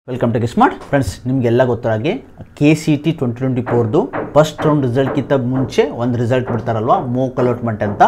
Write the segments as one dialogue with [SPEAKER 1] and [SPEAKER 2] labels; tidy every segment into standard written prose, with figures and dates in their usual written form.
[SPEAKER 1] Welcome to smart friends. ನಿಮಗೆಲ್ಲ ಗೊತ್ತಾಗಿ KCET 2024 first round ರಿಸಲ್ಟ್ಗಿಂತ ಮುಂಚೆ ಒಂದು ರಿಸಲ್ಟ್ ಬಿಡ್ತಾರಲ್ವ, ಮೋಕ್ ಅಲಾಟ್ಮೆಂಟ್ ಅಂತ.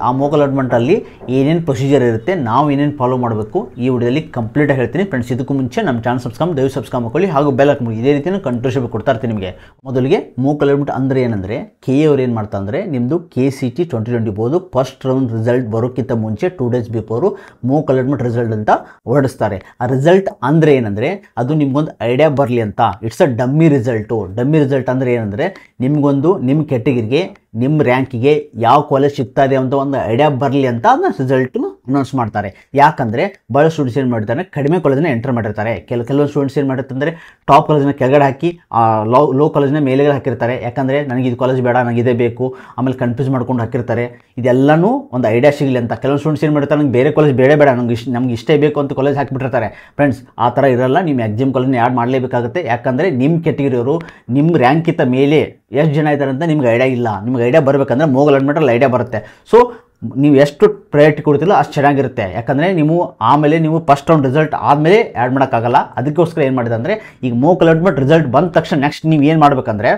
[SPEAKER 1] ಆ ಮೋಕ್ ಅಲಾಟ್ಮೆಂಟಲ್ಲಿ ಏನೇನು ಪ್ರೊಸೀಜರ್ ಇರುತ್ತೆ, ನಾವು ಏನೇನು ಫಾಲೋ ಮಾಡಬೇಕು ಈ ವಿಡಿಯೋದಲ್ಲಿ ಕಂಪ್ಲೀಟಾಗಿ ಹೇಳ್ತೀನಿ ಫ್ರೆಂಡ್ಸ್. ಇದಕ್ಕೂ ಮುಂಚೆ ನಮ್ಮ ಚಾನಲ್ ದಯವಿಟ್ಟು ಸಬ್ಸ್ಕ್ರೈಬ್ ಮಾಡ್ಕೊಳ್ಳಿ, ಹಾಗೂ ಬೆಲ್ ಹಾಕಿ. ಇದೇ ರೀತಿ ಕಂಟ್ರೋಲ್ ಕೊಡ್ತಾ ಇರ್ತೀನಿ ನಿಮಗೆ. ಮೊದಲಿಗೆ ಮೋಕ್ ಅಲಾಟ್ಮೆಂಟ್ ಅಂದರೆ ಏನಂದರೆ, KA ಅವ್ರು ಏನು ಮಾಡ್ತಾ ಅಂದರೆ, ನಿಮ್ಮದು KCET 2024 ಫಸ್ಟ್ ರೌಂಡ್ ರಿಸಲ್ಟ್ ಬರೋಕ್ಕಿಂತ ಮುಂಚೆ 2 days ಬಿಫೋರು ಮೋಕ್ ಅಲಾಟ್ಮೆಂಟ್ ರಿಸಲ್ಟ್ ಅಂತ ಹೊರಡಿಸ್ತಾರೆ. ಆ ರಿಸಲ್ಟ್ ಅಂದರೆ ಏನಂದರೆ, ಅದು ನಿಮ್ಗೊಂದು ಐಡಿಯಾ ಬರಲಿ ಅಂತ. It's a dummy result. Dummy result ಅಂದರೆ ಏನಂದರೆ, ನಿಮಗೊಂದು ನಿಮ್ಮ ಕ್ಯಾಟಗಿರಿಗೆ, ನಿಮ್ಮ ರ್ಯಾಂಕಿಗೆ ಯಾವ ಕಾಲೇಜ್ ಸಿಗ್ತಾ ಇದೆ ಅಂತ ಒಂದು ಐಡಿಯಾ ಬರಲಿ ಅಂತ ಅದನ್ನ ರಿಸಲ್ಟ್ನು ಅನೌನ್ಸ್ ಮಾಡ್ತಾರೆ. ಯಾಕಂದರೆ ಭಾಳ ಸ್ಟೂಡೆಂಟ್ಸ್ ಏನು ಮಾಡಿರ್ತಾರೆ, ಕಡಿಮೆ ಕಾಲೇಜನ್ನ ಎಂಟರ್ ಮಾಡಿರ್ತಾರೆ. ಕೆಲವೊಂದು ಸ್ಟೂಡೆಂಟ್ಸ್ ಏನು ಮಾಡಿರ್ತಾರೆ, ಟಾಪ್ ಕಾಲೇಜನ್ನ ಕೆಳಗಡೆ ಹಾಕಿ ಲೋ ಕಾಲೇಜ್ನ ಮೇಲೆ ಹಾಕಿರ್ತಾರೆ. ಯಾಕಂದರೆ ನನಗೆ ಇದು ಕಾಲೇಜ್ ಬೇಡ, ನನಗೆ ಇದೇ ಬೇಕು, ಆಮೇಲೆ ಕನ್ಫ್ಯೂಸ್ ಮಾಡ್ಕೊಂಡು ಹಾಕಿರ್ತಾರೆ. ಇದೆಲ್ಲನೂ ಒಂದು ಐಡಿಯಾ ಸಿಗಲಿ ಅಂತ. ಕೆಲವೊಂದು ಸ್ಟೂಡೆಂಟ್ಸ್ ಏನು ಮಾಡಿರ್ತಾರೆ, ನನಗೆ ಬೇರೆ ಕಾಲೇಜ್ ಬೇಡ, ನಮ್ಗೆ ಇಷ್ಟೇ ಬೇಕು ಅಂತ ಕಾಲೇಜ್ ಹಾಕಿಬಿಟ್ಟಿರ್ತಾರೆ. ಫ್ರೆಂಡ್ಸ್, ಆ ಥರ ಇರಲ್ಲ. ನಿಮ್ಮ ಎಕ್ಸಾಮ್ ಕಾಲೇಜ್ನ ಆ್ಯಡ್ ಮಾಡಲೇಬೇಕಾಗುತ್ತೆ. ಯಾಕಂದರೆ ನಿಮ್ಮ ಕ್ಯಾಟಗಿರಿಯವರು ನಿಮ್ಮ ರ್ಯಾಂಕ್ಗಿಂತ ಮೇಲೆ ಎಷ್ಟು ಜನ ಇದ್ದಾರೆ ಅಂತ ನಿಮ್ಗೆ ಐಡಿಯಾ ಇಲ್ಲ. ನಿಮ್ಗೆ ಐಡಿಯಾ ಬರಬೇಕಂದ್ರೆ ಮೋಕ್ ಅಲಾಟ್ಮೆಂಟಲ್ಲಿ ಐಡಿಯಾ ಬರುತ್ತೆ. ಸೊ ನೀವು ಎಷ್ಟು ಪ್ರಯಾರಿಟಿ ಕೊಡ್ತಿಲ್ಲ ಅಷ್ಟು ಚೆನ್ನಾಗಿರುತ್ತೆ. ಯಾಕಂದರೆ ನೀವು ಫಸ್ಟ್ ರೌಂಡ್ ರಿಸಲ್ಟ್ ಆದಮೇಲೆ ಆ್ಯಡ್ ಮಾಡೋಕ್ಕಾಗಲ್ಲ. ಅದಕ್ಕೋಸ್ಕರ ಏನು ಮಾಡಿದೆ ಅಂದರೆ, ಈಗ ಮೋಕ್ ಅಲಾಟ್ಮೆಂಟ್ ರಿಸಲ್ಟ್ ಬಂದ ತಕ್ಷಣ ನೆಕ್ಸ್ಟ್ ನೀವು ಏನು ಮಾಡಬೇಕಂದ್ರೆ,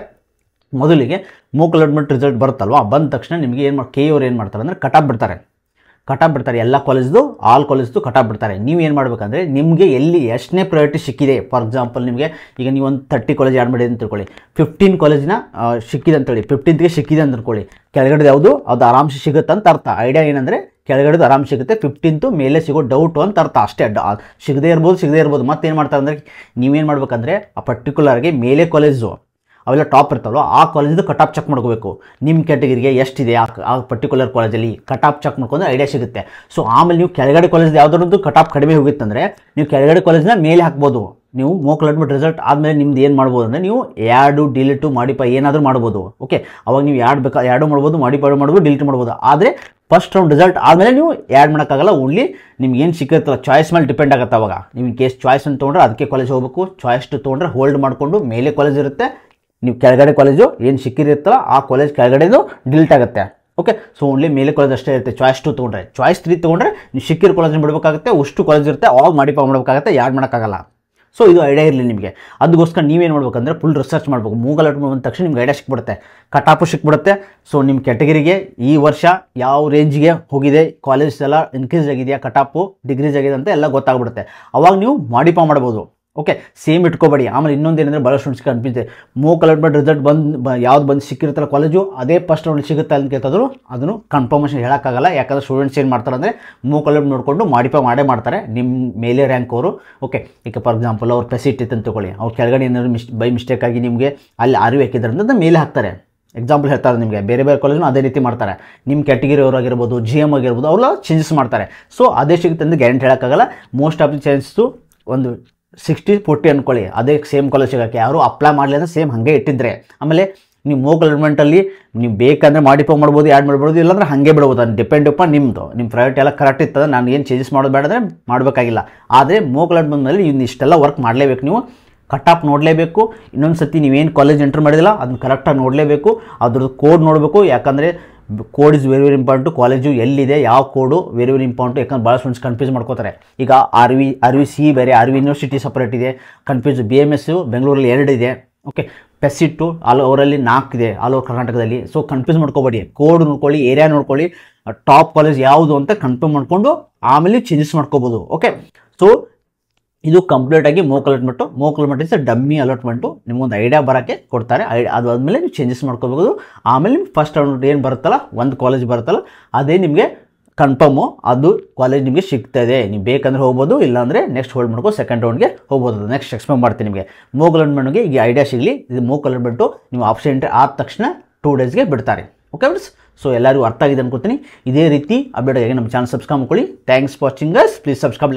[SPEAKER 1] ಮೊದಲಿಗೆ ಮೋಕ್ ಅಲಾಟ್ಮೆಂಟ್ ರಿಸಲ್ಟ್ ಬರುತ್ತಲ್ವ, ಬಂದ ತಕ್ಷಣ ನಿಮಗೆ KA ಅವ್ರು ಏನು ಮಾಡ್ತಾರೆ ಅಂದರೆ, ಕಟಾಪ್ ಬಿಡ್ತಾರೆ. ಎಲ್ಲ ಕಾಲೇಜ್ದು, ಆಲ್ ಕಾಲೇಜ್ದು ಕಟಾಪ್ ಬಿಡ್ತಾರೆ. ನೀವು ಏನು ಮಾಡಬೇಕಂದ್ರೆ, ನಿಮಗೆ ಎಲ್ಲಿ ಎಷ್ಟನೇ ಪ್ರಯಾರಿಟಿ ಸಿಕ್ಕಿದೆ. ಫಾರ್ ಎಕ್ಸಾಂಪಲ್, ನಿಮಗೆ ಈಗ ನೀವು ಒಂದು 30 ಕಾಲೇಜ್ ಆ್ಯಡ್ ಮಾಡಿದೆ ಅಂತ ತಿಳ್ಕೊಳ್ಳಿ, 15 ಕಾಲೇಜಿನ ಸಿಕ್ಕಿದೆ ಅಂತೇಳಿ, 15ಗೆ ಸಿಕ್ಕಿದೆ ಅಂತ ತಿಳ್ಕೊಳ್ಳಿ. ಕೆಳಗಡೆ ಯಾವುದು ಅದು ಆರಾಮ್ಸೆ ಸಿಗುತ್ತೆ ಅಂತ ಅರ್ಥ. ಐಡಿಯಾ ಏನಂದರೆ, ಕೆಳಗಡೆದು ಆರಾಮ್ ಸಿಗುತ್ತೆ, 15th ಮೇಲೆ ಸಿಗೋ ಡೌಟು ಅಂತ ಅರ್ಥ. ಅಷ್ಟೇ, ಸಿಗದೇ ಇರ್ಬೋದು. ಮತ್ತೇನು ಮಾಡ್ತಾರೆ ಅಂದರೆ, ನೀವೇನು ಮಾಡ್ಬೇಕಂದ್ರೆ, ಆ ಪರ್ಟಿಕ್ಯುಲರ್ಗೆ ಮೇಲೆ ಕಾಲೇಜು ಅವೆಲ್ಲ ಟಾಪ್ ಇರ್ತಾವಲ್ಲ, ಆ ಕಾಲೇಜಿಂದು ಕಟಾಪ್ ಚೆಕ್ ಮಾಡ್ಕೋಬೇಕು. ನಿಮ್ಮ ಕ್ಯಾಟಗಿರಿಗೆ ಎಷ್ಟಿದೆ ಆ ಪರ್ಟಿಕ್ಯುಲರ್ ಕಾಲೇಜಲ್ಲಿ ಕಟಾಪ್ ಚೆಕ್ ಮಾಡ್ಕೊಂಡು ಐಡಿಯಾ ಸಿಗುತ್ತೆ. ಸೊ ಆಮೇಲೆ ನೀವು ಕೆಳಗಡೆ ಕಾಲೇಜ್ ಯಾವುದಾದ್ರು ಕಟಾಪ್ ಕಡಿಮೆ ಹೋಗಿತ್ತಂದರೆ, ನೀವು ಕೆಳಗಡೆ ಕಾಲೇಜ್ನ ಮೇಲೆ ಹಾಕ್ಬೋದು. ನೀವು ಮೋಕ್ ಅಲಾಟ್ಮೆಂಟ್ ರಿಸಲ್ಟ್ ಆದಮೇಲೆ ನಿಮ್ದು ಏನು ಮಾಡ್ಬೋದು ಅಂದರೆ, ನೀವು ಆ್ಯಡು, ಡಿಲೀಟು, ಮಾಡಿಫೈ ಏನಾದರೂ ಮಾಡ್ಬೋದು. ಓಕೆ, ಅವಾಗ ನೀವು ಆ್ಯಡು ಮಾಡ್ಬೋದು, ಮಾಡಿಫೈ ಮಾಡ್ಬೋದು, ಡಿಲೀಟ್ ಮಾಡ್ಬೋದು. ಆದರೆ ಫಸ್ಟ್ ರೌಂಡ್ ರಿಸಲ್ಟ್ ಆದಮೇಲೆ ನೀವು ಆ್ಯಡ್ ಮಾಡೋಕ್ಕಾಗಲ್ಲ. ಓನ್ಲಿ ನಿಮ್ಗೆ ಏನು ಸಿಕ್ಕಿರ್ತಲ್ಲ ಚಾಯ್ಸ್ ಮೇಲೆ ಡಿಪೆಂಡ್ ಆಗುತ್ತೆ. ಅವಾಗ ನೀವು ಕೇಸ್ ಚಾಯ್ಸ್ ಅಂತ ತೊಗೊಂಡ್ರೆ ಅದಕ್ಕೆ ಕಾಲೇಜ್ ಹೋಗಬೇಕು. ಚಾಯ್ಸ್ ತೊಗೊಂಡ್ರೆ ಹೋಲ್ಡ್ ಮಾಡಿಕೊಂಡು ಮೇಲೆ ಕಾಲೇಜ್ ಇರುತ್ತೆ, ನೀವು ಕೆಳಗಡೆ ಕಾಲೇಜು ಏನು ಸಿಕ್ಕಿರುತ್ತಲ್ಲ ಆ ಕಾಲೇಜ್ ಕೆಳಗಡೆದು ಡಿಲೀಟ್ ಆಗುತ್ತೆ. ಓಕೆ, ಸೊ ಓನ್ಲಿ ಮೇಲೆ ಕಾಲೇಜ್ ಅಷ್ಟೇ ಇರುತ್ತೆ. ಚಾಯ್ಸ್ 2 ತೊಗೊಂಡ್ರೆ, ಚಾಯ್ಸ್ 3 ತೊಗೊಂಡ್ರೆ ನೀವು ಸಿಕ್ಕಿರೋ ಕಾಲೇಜ್ನ ಬಿಡಬೇಕಾಗುತ್ತೆ. ಅಷ್ಟು ಕಾಲೇಜ್ ಇರುತ್ತೆ, ಅವಾಗ ಮಾಡಿಫೈ ಮಾಡಬೇಕಾಗುತ್ತೆ, ಯಾಡ್ ಮಾಡೋಕ್ಕಾಗಲ್ಲ. ಸೊ ಇದು ಐಡಿಯಾ ಇರಲಿ ನಿಮಗೆ. ಅದಕ್ಕೋಸ್ಕರ ನೀವೇನು ಮಾಡ್ಬೇಕಂದ್ರೆ, ಫುಲ್ ರಿಸರ್ಚ್ ಮಾಡಬೇಕು. ಮೋಕ್ ಅಲಾಟ್ಮೆಂಟ್ ಬಂದ ತಕ್ಷಣ ನಿಮ್ಗೆ ಐಡಿಯಾ ಸಿಕ್ಬಿಡುತ್ತೆ, ಕಟಾಪು ಸಿಕ್ಬಿಡುತ್ತೆ. ಸೊ ನಿಮ್ಮ ಕ್ಯಾಟಗಿರಿಗೆ ಈ ವರ್ಷ ಯಾವ ರೇಂಜ್ಗೆ ಹೋಗಿದೆ, ಕಾಲೇಜ್ ಎಲ್ಲ ಇನ್ಕ್ರೀಸ್ ಆಗಿದೆಯಾ, ಕಟಾಪು ಡಿಗ್ರೀಸ್ ಆಗಿದೆ ಅಂತ ಎಲ್ಲ ಗೊತ್ತಾಗ್ಬಿಡುತ್ತೆ. ಅವಾಗ ನೀವು ಮಾಡಿಫೈ ಮಾಡ್ಬೋದು. ಓಕೆ, ಸೇಮ್ ಇಟ್ಕೋಬೇಡಿ. ಆಮೇಲೆ ಇನ್ನೊಂದು ಏನಂದರೆ, ಭಾಳ ಸ್ಟೂಡೆಂಟ್ಸ್ಗೆ ಕನ್ಫ್ಯೂಸ್, ಮೋಕ್ ಅಲಾಟ್ಮೆಂಟ್ ರಿಸಲ್ಟ್ ಯಾವ್ದು ಬಂದು ಸಿಕ್ಕಿರುತ್ತಲ್ಲ ಕಾಲೇಜು, ಅದೇ ಫಸ್ಟ್ ರೌಂಡ್ ಸಿಗುತ್ತೆ ಅಂತ ಕೇಳ್ತಾದ್ರು. ಅದನ್ನು ಕನ್ಫರ್ಮೇಷನ್ ಹೇಳೋಕ್ಕಾಗಲ್ಲ. ಯಾಕಂದರೆ ಸ್ಟೂಡೆಂಟ್ಸ್ ಏನು ಮಾಡ್ತಾರೆ ಅಂದರೆ, ಮೋಕ್ ಅಲಾಟ್ಮೆಂಟ್ ನೋಡಿಕೊಂಡು ಮಾಡಿಫೈ ಮಾಡ್ತಾರೆ ನಿಮ್ಮ ಮೇಲೆ ರ್ಯಾಂಕ್ ಅವರು. ಓಕೆ, ಈಗ ಫಾರ್ ಎಕ್ಸಾಂಪಲ್ ಅವ್ರು ಫೆಸಿಲಿಟಿ ಅಂತ ತಗೊಳ್ಳಿ, ಅವ್ರು ಕೆಳಗಡೆ ಏನಾದ್ರು ಬೈ ಮಿಸ್ಟೇಕ್ ಆಗಿ ನಿಮಗೆ ಅಲ್ಲಿ RV ಹಾಕಿದ್ರೆ ಅಂತ ಮೇಲೆ ಹಾಕ್ತಾರೆ. ಎಕ್ಸಾಂಪಲ್ ಹೇಳ್ತಾರೆ ನಿಮಗೆ. ಬೇರೆ ಕಾಲೇಜ್ನು ಅದೇ ರೀತಿ ಮಾಡ್ತಾರೆ. ನಿಮ್ಮ ಕ್ಯಾಟಗಿರಿ ಅವರಾಗಿರ್ಬೋದು, GM ಆಗಿರ್ಬೋದು, ಅವರೆಲ್ಲ ಚೇಂಜಸ್ ಮಾಡ್ತಾರೆ. ಸೊ ಅದೇ ಸಿಗುತ್ತೆ ಅಂತ ಗ್ಯಾರಂಟಿ ಹೇಳೋಕ್ಕಾಗಲ್ಲ. ಮೋಸ್ಟ್ ಆಫ್ ದಿ ಚಾನ್ಸಸ್ಸು ಒಂದು 60-40 ಅಂದ್ಕೊಳ್ಳಿ. ಅದೇ ಸೇಮ್ ಕಾಲೇಜ್ ಸಿಗೋಕ್ಕೆ ಯಾರು ಅಪ್ಲೈ ಮಾಡಲಿ ಅಂದರೆ ಸೇಮ್ ಹಾಗೆ ಇಟ್ಟಿದ್ರೆ, ಆಮೇಲೆ ನೀವು ಮೋಕ್ ಅಲಾಟ್ಮೆಂಟಲ್ಲಿ ನೀವು ಬೇಕಂದರೆ ಮಾಡಿಫೈ ಮಾಡ್ಬೋದು, ಆ್ಯಡ್ ಮಾಡ್ಬೋದು, ಇಲ್ಲಾಂದ್ರೆ ಹಾಗೆ ಬಿಡ್ಬೋದು. ಅದು ಡಿಪೆಂಡ್ ಅಪಾನ್ ನಿಮ್ಮದು. ನಿಮ್ಮ ಪ್ರಯಾರಿಟಿ ಎಲ್ಲ ಕರೆಕ್ಟ್ ಇರ್ತದೆ. ನಾನು ಏನು ಚೇಂಜಸ್ ಮಾಡೋದು ಬೇಡ ಅಂದರೆ ಮಾಡಬೇಕಾಗಿಲ್ಲ. ಆದರೆ ಮೋಕ್ ಅಲಾಟ್ಮೆಂಟ್ ಮೇಲೆ ಇಷ್ಟೆಲ್ಲ ವರ್ಕ್ ಮಾಡಲೇಬೇಕು. ನೀವು ಕಟಾಪ್ ನೋಡಲೇಬೇಕು. ಇನ್ನೊಂದು ಸತಿ ನೀವೇನು ಕಾಲೇಜ್ ಎಂಟರ್ ಮಾಡಿದಿಲ್ಲ ಅದನ್ನ ಕರೆಕ್ಟಾಗಿ ನೋಡಲೇಬೇಕು. ಅದ್ರದ್ದು ಕೋಡ್ ನೋಡಬೇಕು. ಯಾಕಂದರೆ code is very important. College ಎಲ್ಲಿದೆ, ಯಾವ ಕೋಡು ವೆರಿ ಇಂಪಾರ್ಟೆಂಟು. ಯಾಕಂದ್ರೆ ಭಾಳ ಸ್ಟೂಡೆಂಟ್ಸ್ ಕನ್ಫ್ಯೂಸ್ ಮಾಡ್ಕೋತಾರೆ. ಈಗ RVC ಬೇರೆ, RV ಯೂನಿವರ್ಸಿಟಿ ಸಪ್ರೇಟ್ ಇದೆ, ಕನ್ಫ್ಯೂಸ್. BMS ಬೆಂಗಳೂರಲ್ಲಿ 2 ಇದೆ. ಓಕೆ, PESIT ಅವರಲ್ಲಿ 4 ಇದೆ ಆಲ್ ಓವರ್ ಕರ್ನಾಟಕದಲ್ಲಿ. ಸೊ ಕನ್ಫ್ಯೂಸ್ ಮಾಡ್ಕೋಬೇಡಿ. ಕೋಡ್ ನೋಡ್ಕೊಳ್ಳಿ, ಏರಿಯಾ ನೋಡ್ಕೊಳ್ಳಿ, ಟಾಪ್ ಕಾಲೇಜ್ ಯಾವುದು ಅಂತ ಕನ್ಫರ್ಮ್ ಮಾಡಿಕೊಂಡು ಆಮೇಲೆ ಚೇಂಜಸ್ ಮಾಡ್ಕೋಬೋದು. ಓಕೆ, ಸೊ ಇದು ಕಂಪ್ಲೀಟಾಗಿ ಮೋಕ್ ಅಲಾಟ್ಮೆಂಟ್ ಇಸ್ ಡಮ್ಮಿ ಅಲಾಟ್ಮೆಂಟು. ನಿಮಗೊಂದು ಐಡಿಯಾ ಬರೋಕ್ಕೆ ಕೊಡ್ತಾರೆ. ಅದಾದಮೇಲೆ ನೀವು ಚೇಂಜಸ್ ಮಾಡ್ಕೋಬೋದು. ಆಮೇಲೆ ನಿಮ್ಗೆ ಫಸ್ಟ್ ರೌಂಡ್ ಏನು ಬರುತ್ತಲ್ಲ, ಒಂದು ಕಾಲೇಜ್ ಬರುತ್ತಲ್ಲ, ಅದೇ ನಿಮಗೆ ಕನ್ಫರ್ಮು. ಅದು ಕಾಲೇಜ್ ನಿಮಗೆ ಸಿಗ್ತದೆ. ನೀವು ಬೇಕಂದ್ರೆ ಹೋಗ್ಬೋದು, ಇಲ್ಲಾಂದರೆ ನೆಕ್ಸ್ಟ್ ಹೋಲ್ಡ್ ಮಾಡ್ಕೋ ಸೆಕೆಂಡ್ ರೌಂಡ್ಗೆ ಹೋಗ್ಬೋದು. ನೆಕ್ಸ್ಟ್ ಎಕ್ಸ್ಪ್ಲೇನ್ ಮಾಡ್ತೀನಿ ನಿಮಗೆ. ಮೋಕ್ ಅಲಾಟ್ಮೆಂಟ್ಗೆ ಈಗ ಐಡಿಯಾ ಸಿಗಲಿ. ಇದು ಮೋಕ್ ಅಲಾಟ್ಮೆಂಟು ನೀವು ಆಪ್ಷನ್ ಎಂಟ್ರಿ ಆದ ತಕ್ಷಣ 2 daysಗೆ ಬಿಡ್ತಾರೆ. ಓಕೆ ಫ್ರೆಂಡ್ಸ್, ಸೊ ಎಲ್ಲರಿಗೂ ಅರ್ಥ ಆಗಿದೆ ಅನ್ಕೋತೀನಿ. ಇದೇ ರೀತಿ ಅಪ್ಡೇಟ್ ಆಗಿ ನಮ್ಮ ಚಾನಲ್ ಸಬ್ಸ್ಕ್ರೈಬ್ ಮಾಡ್ಕೊಳ್ಳಿ. Thanks for watching guys. Please subscribe.